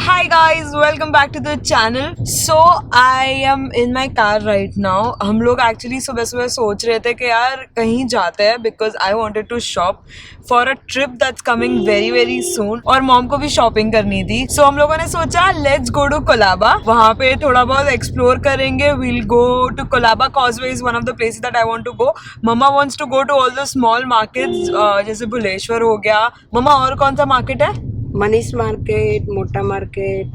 Hi guys, welcome back to the channel. So I am in my car right now. हम लोग actually सुबह सुबह सोच रहे थे कि यार कहीं जाते हैं because I wanted to shop for a trip that's coming very very soon. और मॉम को भी शॉपिंग करनी थी. So हम लोगों ने सोचा let's go to Colaba. वहाँ पे थोड़ा बहुत explore करेंगे. We'll go to Colaba Causeway is one of the places that I want to go. Mama wants to go to all the small markets जैसे भुलेश्वर हो गया. मम्मा और कौन सा मार्केट है? मनीष मार्केट, मोटा मार्केट,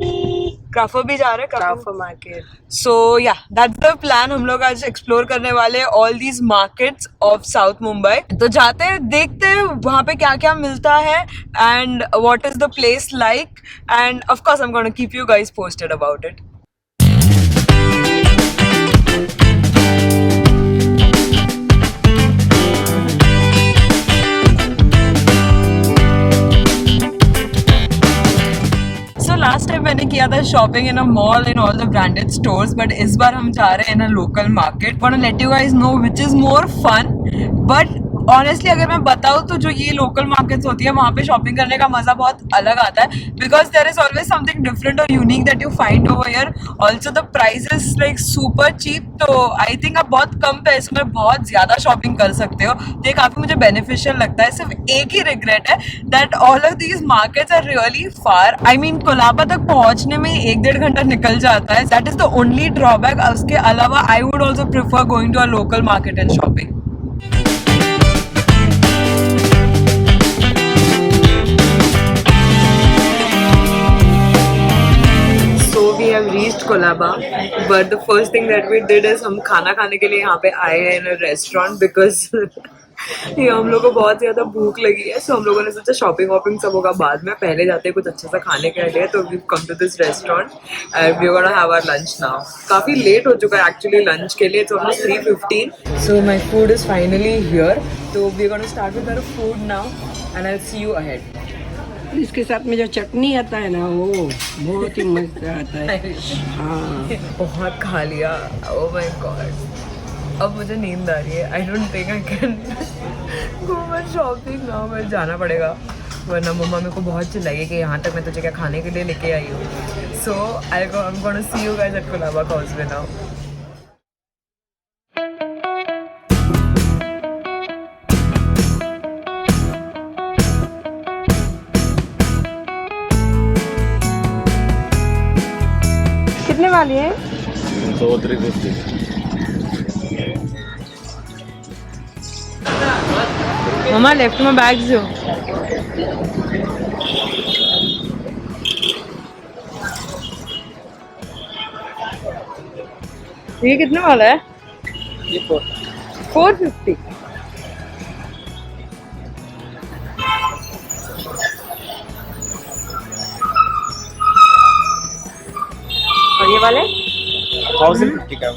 क्राफर भी जा रहे हैं. क्राफर मार्केट. सो या दैट्स द प्लान. हम लोग आज एक्सप्लोर करने वाले all these markets of south Mumbai. तो जाते हैं, देखते हैं वहाँ पे क्या क्या मिलता है and what is the place like and of course I am gonna keep you guys posted about it. Last time मैंने किया था shopping in a mall in all the branded stores, but इस बार हम जा रहे हैं in a local market. Want to let you guys know which is more fun. But honestly अगर मैं बताऊँ तो जो ये लोकल मार्केट्स होती है वहाँ पे शॉपिंग करने का मजा बहुत अलग आता है because there is always something different और unique that you find over here. Also the price is like super cheap. तो आई थिंक आप बहुत कम पैसे में बहुत ज्यादा शॉपिंग कर सकते हो. तो ये काफी मुझे बेनिफिशियल लगता है. सिर्फ एक ही रिग्रेट है that all of these markets are really far. I mean Colaba तक पहुंचने में 1-1.5 घंटा निकल जाता है. That is the only drawback. उसके अलावा I would also prefer going to a local market and shopping. We have reached Colaba, but the first thing that we did is हम खाना खाने के लिए यहाँ पे आए हैं in a restaurant because ये हम लोग को बहुत ज़्यादा भूख लगी है. So हम लोगों ने सोचा शॉपिंग वॉपिंग सब होगा बाद में, पहले जाते हैं कुछ अच्छा सा खाने के लिए. तो we've come to this restaurant and we're gonna have our lunch now. काफ़ी लेट हो चुका है एक्चुअली लंच के लिए. It's almost 3:15. So my food is finally here. So we're gonna start with our food now and I'll see you ahead. इसके साथ में जो चटनी आता है ना वो बहुत ही मजा आता है. हाँ, बहुत खा लिया. ओह माय गॉड, अब मुझे नींद आ रही है. I don't think I can go for shopping now. मुझे जाना पड़ेगा वरना मम्मा मेरे को बहुत चिल्लाएगी कि यहाँ तक मैं तुझे क्या खाने के लिए लेके आई हूँ. So I am gonna see you guys at Colaba Causeway now. कितने वाली है? 350. मम्मा लेफ्ट में बैग्स हो. ये कितने वाला है? ये 450. और ये वाले 1050 का.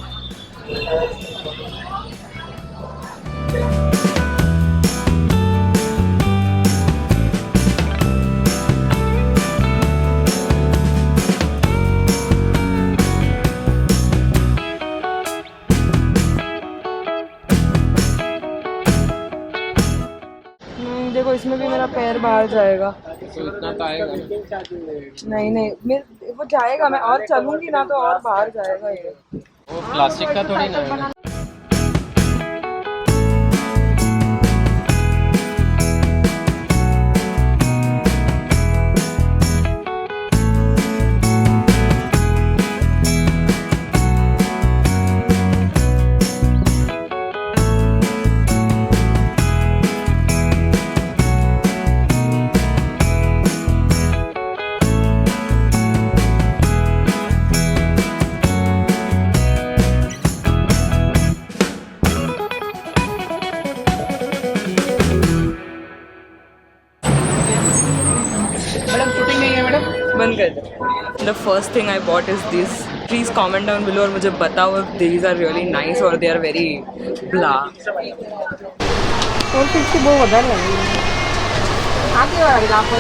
देखो इसमें भी मेरा पैर बाहर जाएगा. तो इतना तो आएगा. नहीं मैं वो जाएगा. मैं और चलूंगी ना तो और बाहर जाएगा ये. वो प्लास्टिक का थोड़ी ना है. बंद कर दे. The first thing I bought is this. Please comment down below और मुझे बताओ if these are really nice or they are very blah. 450 बहुत વધારે લાગે. આથી વાળી લાપો.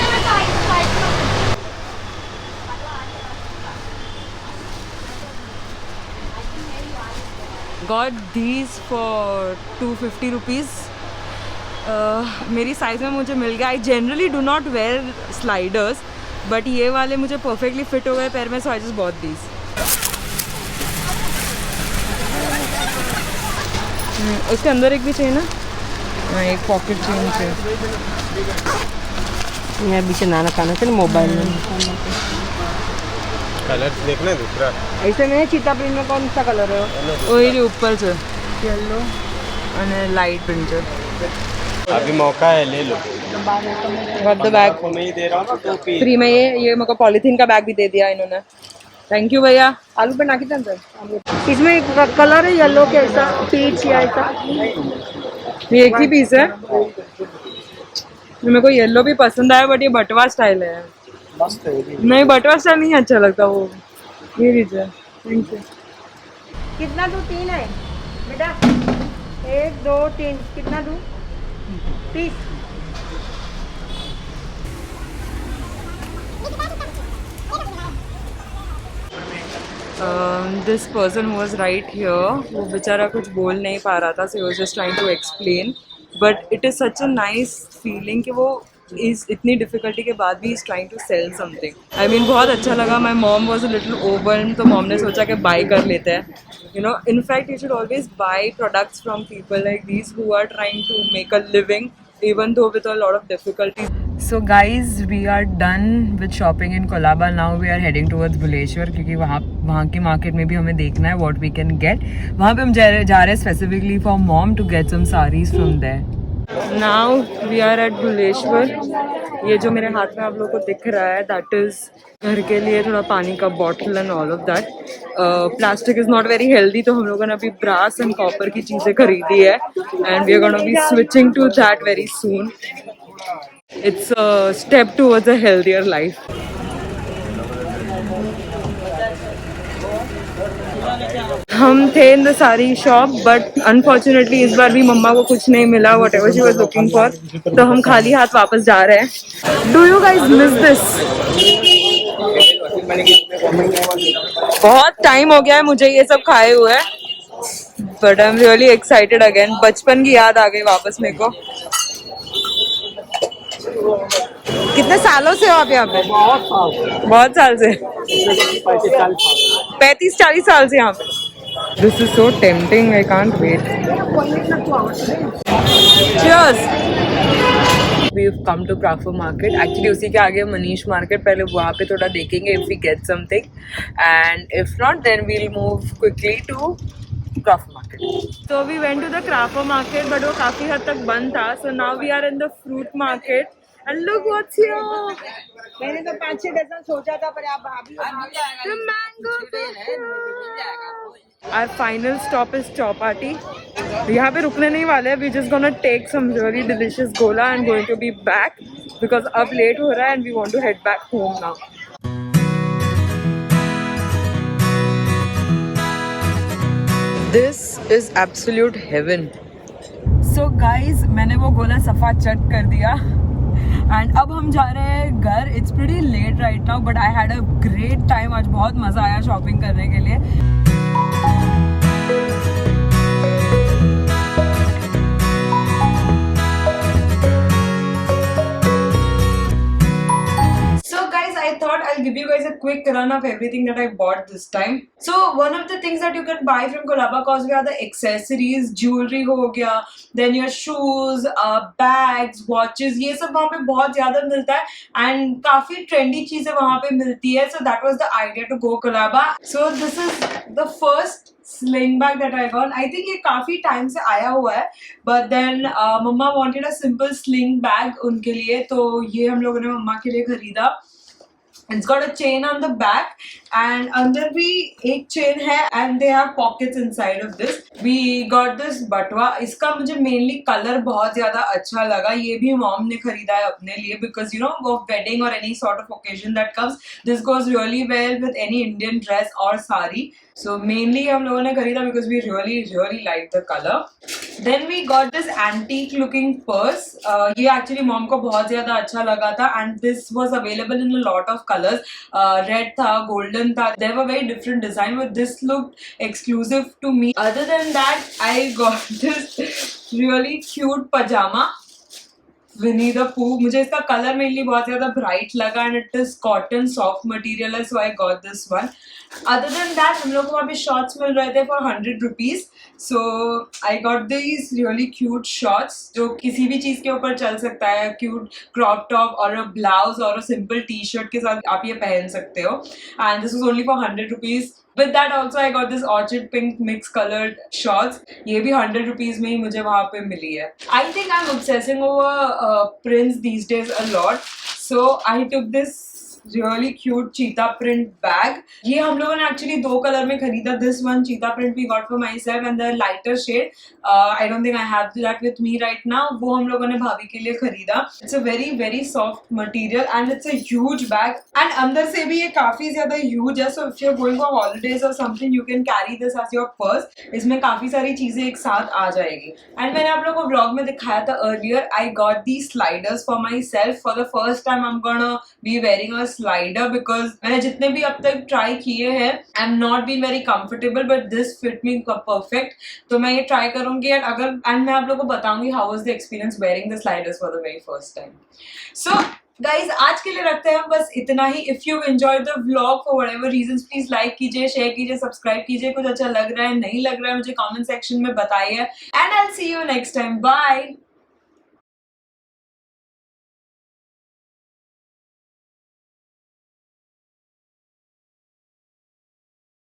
Got these for 250 rupees. मेरी साइज़ में मुझे मिल गया. I generally do not wear sliders but ये वाले मुझे परफेक्टली फिट हो गए पैर में, so I just bought these. इसके अंदर एक भी चाहिए ना? हाँ, एक पॉकेट चेन चाहिए। यहाँ बीच नाना खाना थे ना मोबाइल में। कलर देखना है दूसरा। ऐसे में चीता प्रिंट में कौन सा कलर है? वही जो ऊपर से येलो અને लाइट प्रिंट है। अभी मौका है, ले लो। गॉट द बैग मैं ही दे रहा हूँ तो फ्री में। ये मेरे को पॉलीथीन का बैग भी दे दिया इन्होंने, थैंक यू भैया। आलू पे नाकी था इसमें कलर है येलो के ऐसा पीच या ऐसा। ये एक ही पीस है। मेरे को येलो भी पसंद आया, बट ये बटवा स्टाइल है। मस्त है ये। नहीं, बटवा स्टाइल नहीं अच्छा लगता वो। ये लीजिए, थैंक यू। कितना दूँ? 3 है बेटा, 1 2 3 कितना दूँ? 30। This person was right here, वो बेचारा कुछ बोल नहीं पा रहा था, so was just trying to explain, but it is such a nice feeling कि वो इस इतनी डिफिकल्टी के बाद भी is trying to sell something. I mean बहुत अच्छा लगा। My mom was a little overwhelmed, तो मॉम ने सोचा कि बाय कर लेते हैं। You know, in fact you should always by products from people like these who are trying to make a living even though with a lot of difficulties. So guys, we are done with shopping in Colaba. Now we are heading towards Buleshwar क्योंकि वहाँ की market में भी हमें देखना है what we can get. वहाँ पे हम जा रहे हैं specifically for mom to get some sarees from there. Now we are at Buleshwar. ये जो मेरे हाथ में आप लोगों को दिख रहा है, that is घर के लिए थोड़ा पानी का bottle and all of that. Plastic is not very healthy, तो हम लोगों ने अभी ब्रास एंड कॉपर की चीज़ें खरीदी है and we are gonna be switching to that very soon. It's a step towards a healthier life. हम थे in the sari shop, but unfortunately इस बार भी मम्मा को कुछ नहीं मिला whatever she was looking for, तो हम खाली हाथ वापस जा रहे हैं। Do you guys miss this? बहुत टाइम हो गया है मुझे ये सब खाए हुए, but I am really excited again. बचपन की याद आ गई वापस मेरे को। कितने सालों से हो आप यहाँ पे? बहुत साल से। 35-40 साल से यहाँ पे। This is so tempting, I can't wait. Cheers. We've come to Crawford Market. Actually उसी के आगे मनीष मार्केट, पहले वहाँ पे थोड़ा देखेंगे if we get something, and if not then we'll move quickly to Crawford Market. So we went to the Crawford Market, but वो काफी हद तक बंद था. So now we are in the fruit market, and look what's here. मैंने तो 5-6 dozen सोचा था, पर आप अभी The mango. Our final stop is Chowpatty. यहाँ पे रुकने नहीं वाले हैं. We just gonna take some really delicious gola and going to be back because अब late हो रहा है and we want to head back home now. This is absolute heaven. So guys, मैंने वो गोला सफा चट कर दिया and अब हम जा रहे हैं घर. It's pretty late right now, but I had a great time. आज बहुत मज़ा आया शॉपिंग करने के लिए. I thought I'll give you guys a quick run of everything that I bought this time. So one of the things that you can buy from Colaba Causeway are the accessories, jewelry हो गया, then your shoes, bags, watches, ये सब वहाँ पे बहुत ज़्यादा मिलता है and काफ़ी trendy चीज़ें वहाँ पे मिलती है. So that was the idea to go Colaba. So this is the first sling bag that I got. I think ये काफ़ी टाइम से आया हुआ है, but then mamma wanted a simple sling bag उनके लिए, तो ये हम लोगों ने मम्मा के लिए खरीदा. It's got a chain on the back and अंदर भी एक chain है and they have pockets inside of this. We got this बटवा. इसका मुझे mainly color बहुत ज़्यादा अच्छा लगा. ये भी mom ने खरीदा है अपने लिए because you know वो wedding or any sort of occasion that comes, this goes really well with any Indian dress or sari. So mainly हम लोगों ने खरीदा because we really like the color. Then we got this antique looking purse. ये actually mom को बहुत ज़्यादा अच्छा लगा था and this was available in a lot of colors. Red था, golden था. They were very different design, but this looked exclusive to me. Other than that, I got this really cute pajama. Winnie the Pooh. मुझे इसका colour mainly बहुत ज़्यादा bright लगा and it is cotton soft material है, so I got this one. Other than that हम लोग को वहाँ पे शॉर्ट्स मिल रहे थे for 100 rupees. So I got this really cute shorts जो किसी भी चीज़ के ऊपर चल सकता है. क्यूट क्रॉप टॉप और अ ब्लाउज और अ सिंपल टी शर्ट के साथ आप ये पहन सकते हो. And this is only for 100 rupees. With that also I got this orchid pink mix colored shorts. ये भी 100 rupees में ही मुझे वहाँ पे मिली है. I think I'm obsessing over prints these days a lot. So I took this really cute cheetah print bag. ये हम लोगों ने actually 2 कलर में खरीदा. This one cheetah print we got for myself and the lighter shade. I don't think I have that with me right now. वो हम लोगों ने भाभी के लिए खरीदा. It's a very very soft material and it's a huge bag. And अंदर से भी ये काफी ज्यादा huge है. So if you're going for holidays or something, you can carry this as your purse. इसमें काफी सारी चीजें एक साथ आ जाएगी. And मैंने आप लोगों को vlog में दिखाया था earlier. I got these sliders for myself. For the first time I'm gonna be wearing a slider because मैंने जितने भी अब तक ट्राई किए हैं I'm not been very comfortable but this fit me perfect. तो मैं ये ट्राई करूंगी and मैं आप लोगों को बताऊंगी how was the experience wearing the sliders for the very first time. So guys, आज के लिए रखते हैं हम बस इतना ही. If you enjoyed the vlog for whatever reasons, please like कीजिए, share कीजिए, subscribe कीजिए. कुछ अच्छा लग रहा है नहीं लग रहा है मुझे comment section में बताइए. And I'll see you next time. Bye.